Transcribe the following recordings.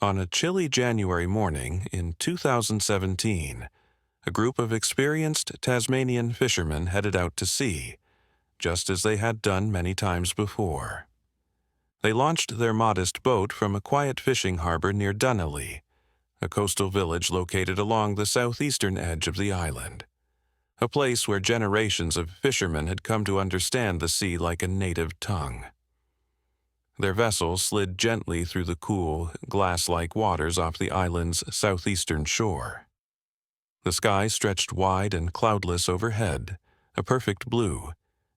On a chilly January morning in 2017, a group of experienced Tasmanian fishermen headed out to sea, just as they had done many times before. They launched their modest boat from a quiet fishing harbor near Dunolly, a coastal village located along the southeastern edge of the island, a place where generations of fishermen had come to understand the sea like a native tongue. Their vessel slid gently through the cool, glass-like waters off the island's southeastern shore. The sky stretched wide and cloudless overhead, a perfect blue,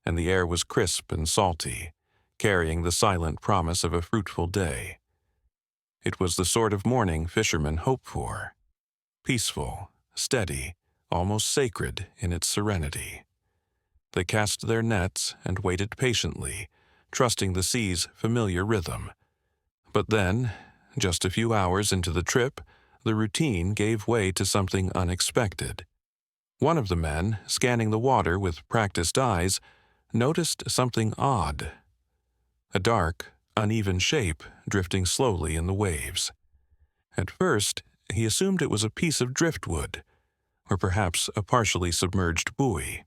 and the air was crisp and salty, carrying the silent promise of a fruitful day. It was the sort of morning fishermen hope for, peaceful, steady, almost sacred in its serenity. They cast their nets and waited patiently, trusting the sea's familiar rhythm. But then, just a few hours into the trip, the routine gave way to something unexpected. One of the men, scanning the water with practiced eyes, noticed something odd. A dark, uneven shape drifting slowly in the waves. At first, he assumed it was a piece of driftwood, or perhaps a partially submerged buoy.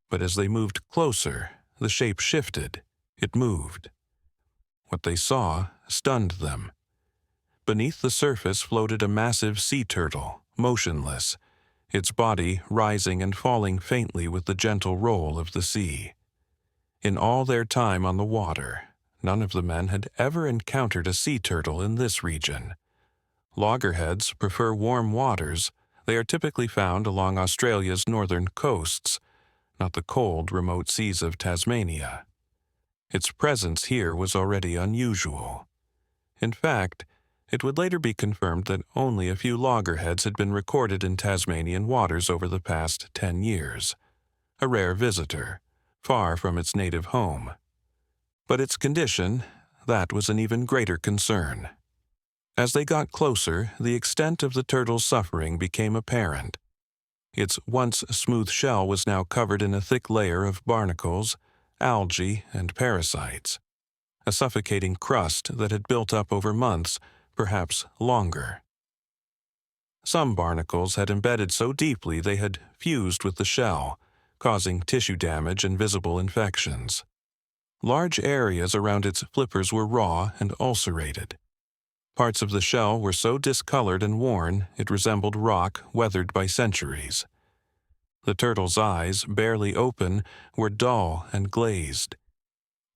But as they moved closer, the shape shifted. It moved. What they saw stunned them. Beneath the surface floated a massive sea turtle, motionless, its body rising and falling faintly with the gentle roll of the sea. In all their time on the water, none of the men had ever encountered a sea turtle in this region. Loggerheads prefer warm waters. They are typically found along Australia's northern coasts, not the cold, remote seas of Tasmania. Its presence here was already unusual. In fact, it would later be confirmed that only a few loggerheads had been recorded in Tasmanian waters over the past 10 years. A rare visitor, far from its native home. But its condition, that was an even greater concern. As they got closer, the extent of the turtle's suffering became apparent. Its once smooth shell was now covered in a thick layer of barnacles, algae, and parasites, a suffocating crust that had built up over months, perhaps longer. Some barnacles had embedded so deeply they had fused with the shell, causing tissue damage and visible infections. Large areas around its flippers were raw and ulcerated. Parts of the shell were so discolored and worn it resembled rock weathered by centuries. The turtle's eyes, barely open, were dull and glazed.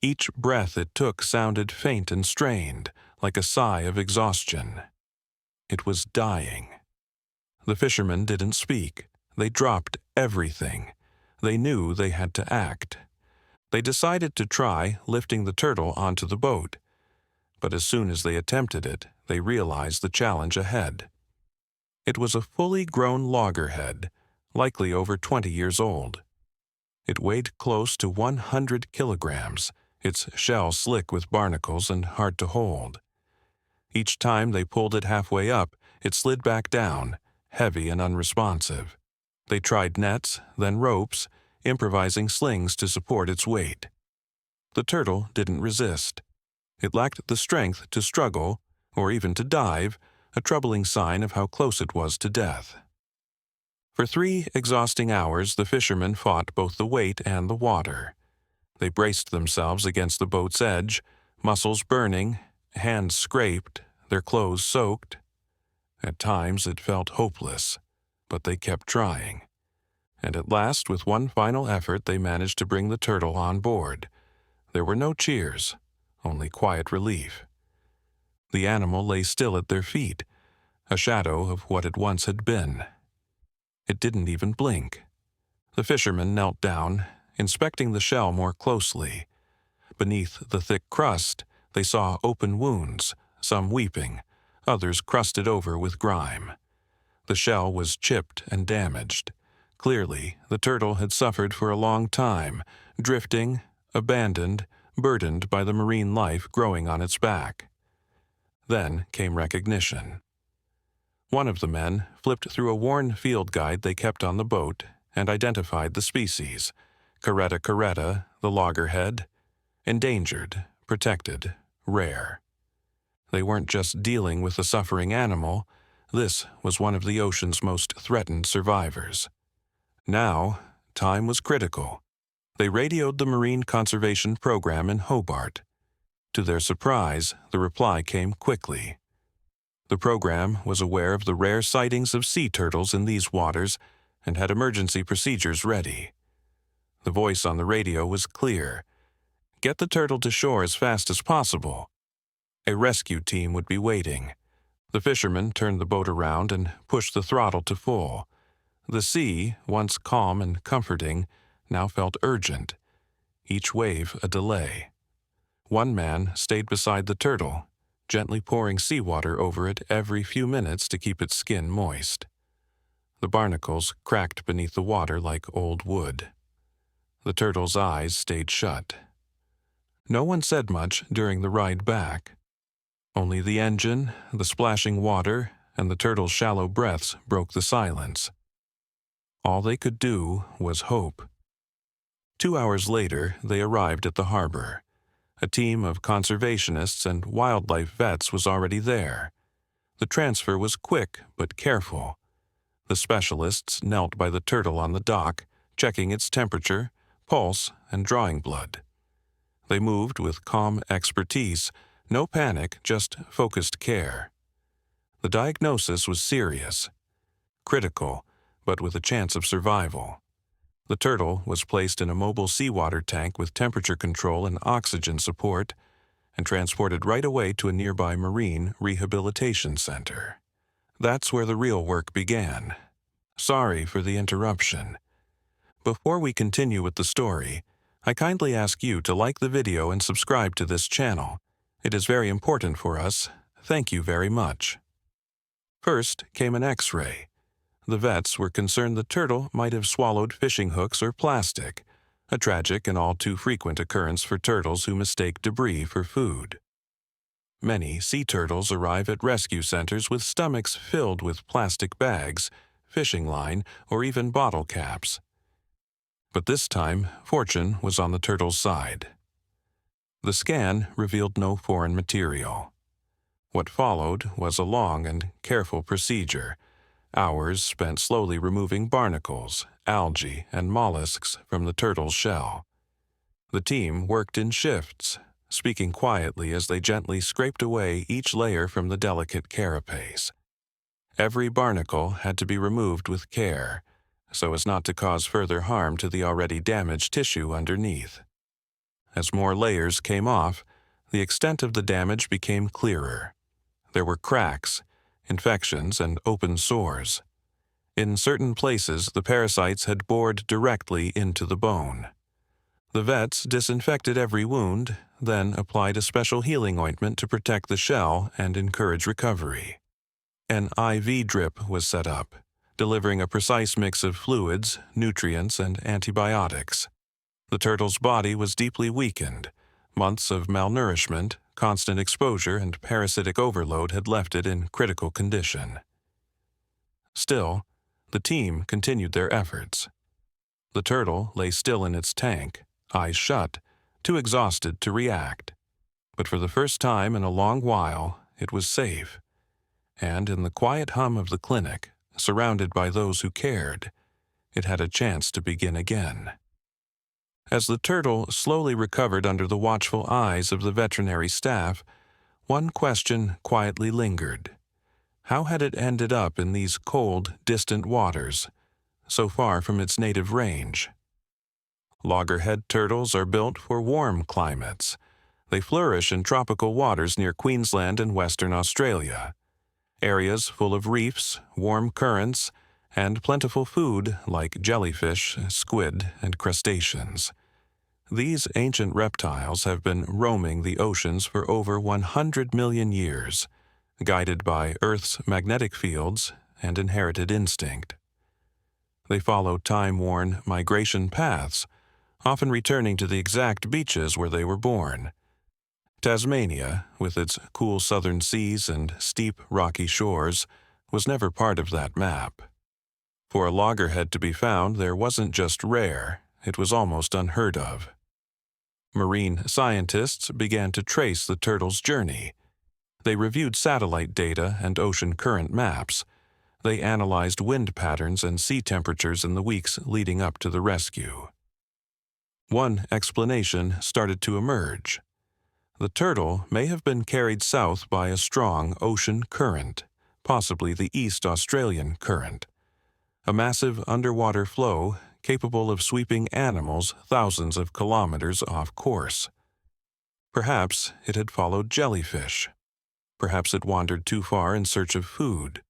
Each breath it took sounded faint and strained, like a sigh of exhaustion. It was dying. The fishermen didn't speak. They dropped everything. They knew they had to act. They decided to try lifting the turtle onto the boat. But as soon as they attempted it, they realized the challenge ahead. It was a fully grown loggerhead, likely over 20 years old. It weighed close to 100 kilograms, its shell slick with barnacles and hard to hold. Each time they pulled it halfway up, it slid back down, heavy and unresponsive. They tried nets, then ropes, improvising slings to support its weight. The turtle didn't resist. It lacked the strength to struggle, or even to dive, a troubling sign of how close it was to death. For 3 exhausting hours, the fishermen fought both the weight and the water. They braced themselves against the boat's edge, muscles burning, hands scraped, their clothes soaked. At times it felt hopeless, but they kept trying. And at last, with one final effort, they managed to bring the turtle on board. There were no cheers, only quiet relief. The animal lay still at their feet, a shadow of what it once had been. It didn't even blink. The fishermen knelt down, inspecting the shell more closely. Beneath the thick crust, they saw open wounds, some weeping, others crusted over with grime. The shell was chipped and damaged. Clearly, the turtle had suffered for a long time, drifting, abandoned, burdened by the marine life growing on its back. Then came recognition. One of the men flipped through a worn field guide they kept on the boat and identified the species, Caretta caretta, the loggerhead, endangered, protected, rare. They weren't just dealing with a suffering animal. This was one of the ocean's most threatened survivors. Now, time was critical. They radioed the Marine Conservation Program in Hobart. To their surprise, the reply came quickly. The program was aware of the rare sightings of sea turtles in these waters and had emergency procedures ready. The voice on the radio was clear. Get the turtle to shore as fast as possible. A rescue team would be waiting. The fishermen turned the boat around and pushed the throttle to full. The sea, once calm and comforting, now felt urgent, each wave a delay. One man stayed beside the turtle, gently pouring seawater over it every few minutes to keep its skin moist. The barnacles cracked beneath the water like old wood. The turtle's eyes stayed shut. No one said much during the ride back. Only the engine, the splashing water, and the turtle's shallow breaths broke the silence. All they could do was hope. 2 hours later, they arrived at the harbor. A team of conservationists and wildlife vets was already there. The transfer was quick but careful. The specialists knelt by the turtle on the dock, checking its temperature, pulse, and drawing blood. They moved with calm expertise, no panic, just focused care. The diagnosis was serious, critical, but with a chance of survival. The turtle was placed in a mobile seawater tank with temperature control and oxygen support and transported right away to a nearby marine rehabilitation center. That's where the real work began. Sorry for the interruption. Before we continue with the story, I kindly ask you to like the video and subscribe to this channel. It is very important for us. Thank you very much. First came an X-ray. The vets were concerned the turtle might have swallowed fishing hooks or plastic, a tragic and all too frequent occurrence for turtles who mistake debris for food. Many sea turtles arrive at rescue centers with stomachs filled with plastic bags, fishing line, or even bottle caps. But this time, fortune was on the turtle's side. The scan revealed no foreign material. What followed was a long and careful procedure, hours spent slowly removing barnacles, algae, and mollusks from the turtle's shell. The team worked in shifts, speaking quietly as they gently scraped away each layer from the delicate carapace. Every barnacle had to be removed with care, so as not to cause further harm to the already damaged tissue underneath. As more layers came off, the extent of the damage became clearer. There were cracks, infections, and open sores. In certain places, the parasites had bored directly into the bone. The vets disinfected every wound, then applied a special healing ointment to protect the shell and encourage recovery. An IV drip was set up, delivering a precise mix of fluids, nutrients, and antibiotics. The turtle's body was deeply weakened. Months of malnourishment, constant exposure, and parasitic overload had left it in critical condition. Still, the team continued their efforts. The turtle lay still in its tank, eyes shut, too exhausted to react. But for the first time in a long while, it was safe. And in the quiet hum of the clinic, surrounded by those who cared, it had a chance to begin again. As the turtle slowly recovered under the watchful eyes of the veterinary staff, one question quietly lingered. How had it ended up in these cold, distant waters, so far from its native range? Loggerhead turtles are built for warm climates. They flourish in tropical waters near Queensland and Western Australia, areas full of reefs, warm currents, and plentiful food like jellyfish, squid, and crustaceans. These ancient reptiles have been roaming the oceans for over 100 million years, guided by Earth's magnetic fields and inherited instinct. They follow time-worn migration paths, often returning to the exact beaches where they were born. Tasmania, with its cool southern seas and steep, rocky shores, was never part of that map. For a loggerhead to be found there wasn't just rare, it was almost unheard of. Marine scientists began to trace the turtle's journey. They reviewed satellite data and ocean current maps. They analyzed wind patterns and sea temperatures in the weeks leading up to the rescue. One explanation started to emerge. The turtle may have been carried south by a strong ocean current, possibly the East Australian current, a massive underwater flow capable of sweeping animals thousands of kilometers off course. Perhaps it had followed jellyfish. Perhaps it wandered too far in search of food.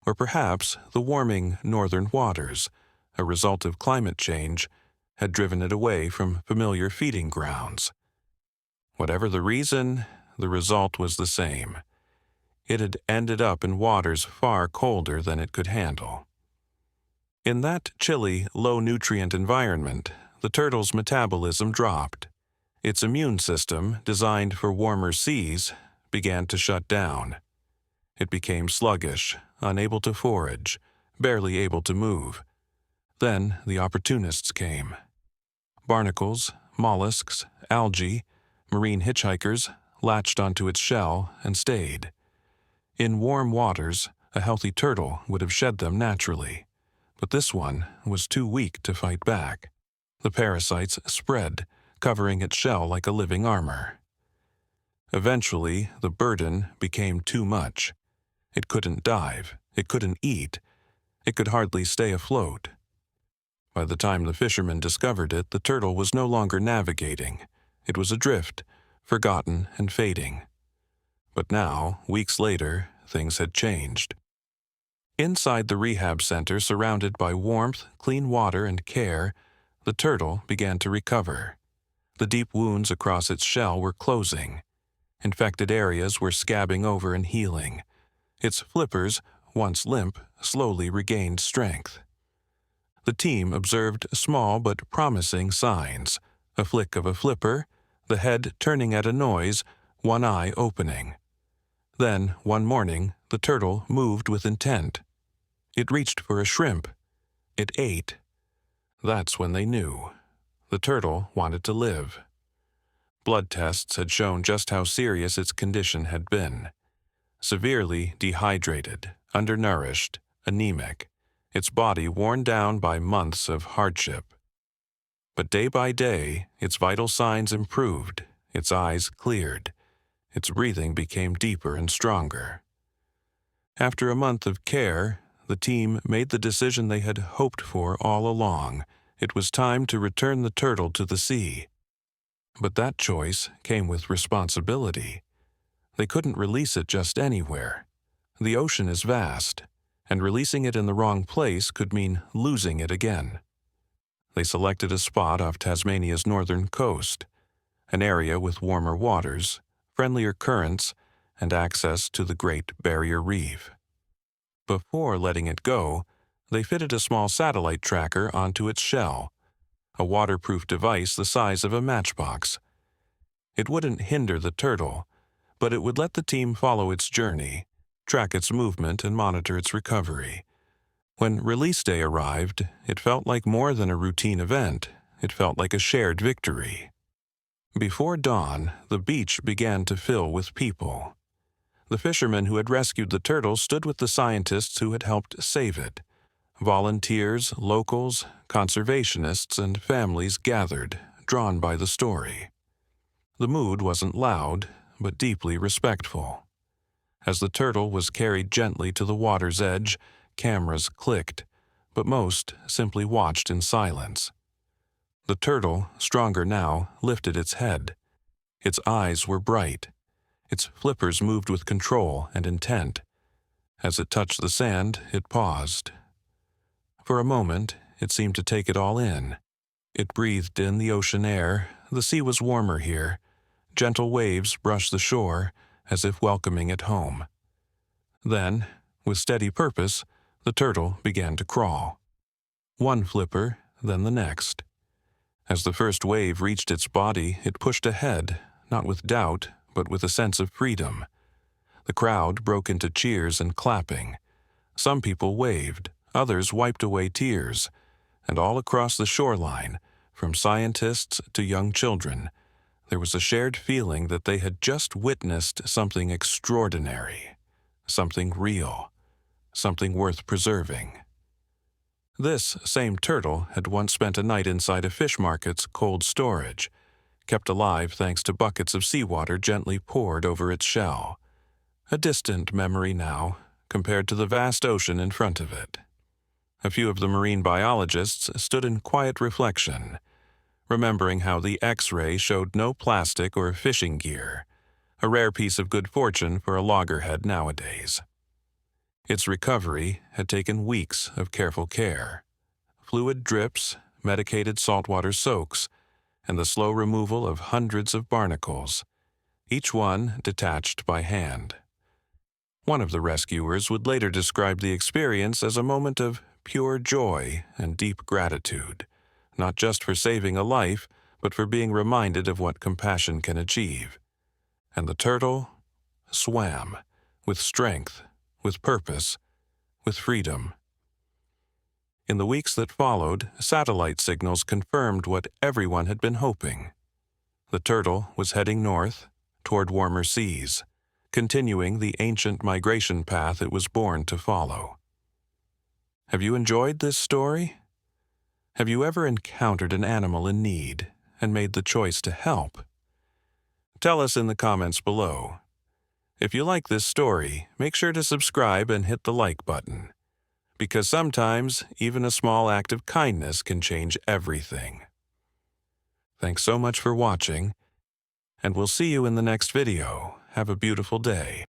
Or perhaps the warming northern waters, a result of climate change, had driven it away from familiar feeding grounds. Whatever the reason, the result was the same. It had ended up in waters far colder than it could handle. In that chilly, low-nutrient environment, the turtle's metabolism dropped. Its immune system, designed for warmer seas, began to shut down. It became sluggish, unable to forage, barely able to move. Then the opportunists came. Barnacles, mollusks, algae, marine hitchhikers latched onto its shell and stayed. In warm waters, a healthy turtle would have shed them naturally, but this one was too weak to fight back. The parasites spread, covering its shell like a living armor. Eventually, the burden became too much. It couldn't dive, it couldn't eat, it could hardly stay afloat. By the time the fishermen discovered it, the turtle was no longer navigating. It was adrift, forgotten and fading. But now, weeks later, things had changed. Inside the rehab center, surrounded by warmth, clean water, and care, the turtle began to recover. The deep wounds across its shell were closing. Infected areas were scabbing over and healing. Its flippers, once limp, slowly regained strength. The team observed small but promising signs: a flick of a flipper, the head turning at a noise, one eye opening. Then, one morning, the turtle moved with intent. It reached for a shrimp. It ate. That's when they knew. The turtle wanted to live. Blood tests had shown just how serious its condition had been. Severely dehydrated, undernourished, anemic, its body worn down by months of hardship. But day by day, its vital signs improved, its eyes cleared, its breathing became deeper and stronger. After a month of care, the team made the decision they had hoped for all along. It was time to return the turtle to the sea. But that choice came with responsibility. They couldn't release it just anywhere. The ocean is vast, and releasing it in the wrong place could mean losing it again. They selected a spot off Tasmania's northern coast, an area with warmer waters, friendlier currents, and access to the Great Barrier Reef. Before letting it go, they fitted a small satellite tracker onto its shell, a waterproof device the size of a matchbox. It wouldn't hinder the turtle, but it would let the team follow its journey, track its movement, and monitor its recovery. When release day arrived, it felt like more than a routine event. It felt like a shared victory. Before dawn, the beach began to fill with people. The fishermen who had rescued the turtle stood with the scientists who had helped save it. Volunteers, locals, conservationists, and families gathered, drawn by the story. The mood wasn't loud, but deeply respectful. As the turtle was carried gently to the water's edge, cameras clicked, but most simply watched in silence. The turtle, stronger now, lifted its head. Its eyes were bright. Its flippers moved with control and intent. As it touched the sand, it paused. For a moment, it seemed to take it all in. It breathed in the ocean air. The sea was warmer here. Gentle waves brushed the shore, as if welcoming it home. Then, with steady purpose, the turtle began to crawl. One flipper, then the next. As the first wave reached its body, it pushed ahead, not with doubt, but with a sense of freedom. The crowd broke into cheers and clapping. Some people waved, others wiped away tears, and all across the shoreline, from scientists to young children, There was a shared feeling that they had just witnessed something extraordinary, something real, something worth preserving. This same turtle had once spent a night inside a fish market's cold storage, kept alive thanks to buckets of seawater gently poured over its shell. A distant memory now, compared to the vast ocean in front of it. A few of the marine biologists stood in quiet reflection, remembering how the X-ray showed no plastic or fishing gear, a rare piece of good fortune for a loggerhead nowadays. Its recovery had taken weeks of careful care. Fluid drips, medicated saltwater soaks, and the slow removal of hundreds of barnacles, each one detached by hand. One of the rescuers would later describe the experience as a moment of pure joy and deep gratitude, not just for saving a life, but for being reminded of what compassion can achieve. And the turtle swam, with strength, with purpose, with freedom. In the weeks that followed, satellite signals confirmed what everyone had been hoping. The turtle was heading north, toward warmer seas, continuing the ancient migration path it was born to follow. Have you enjoyed this story? Have you ever encountered an animal in need and made the choice to help? Tell us in the comments below. If you like this story, make sure to subscribe and hit the like button, because sometimes even a small act of kindness can change everything. Thanks so much for watching, and we'll see you in the next video. Have a beautiful day.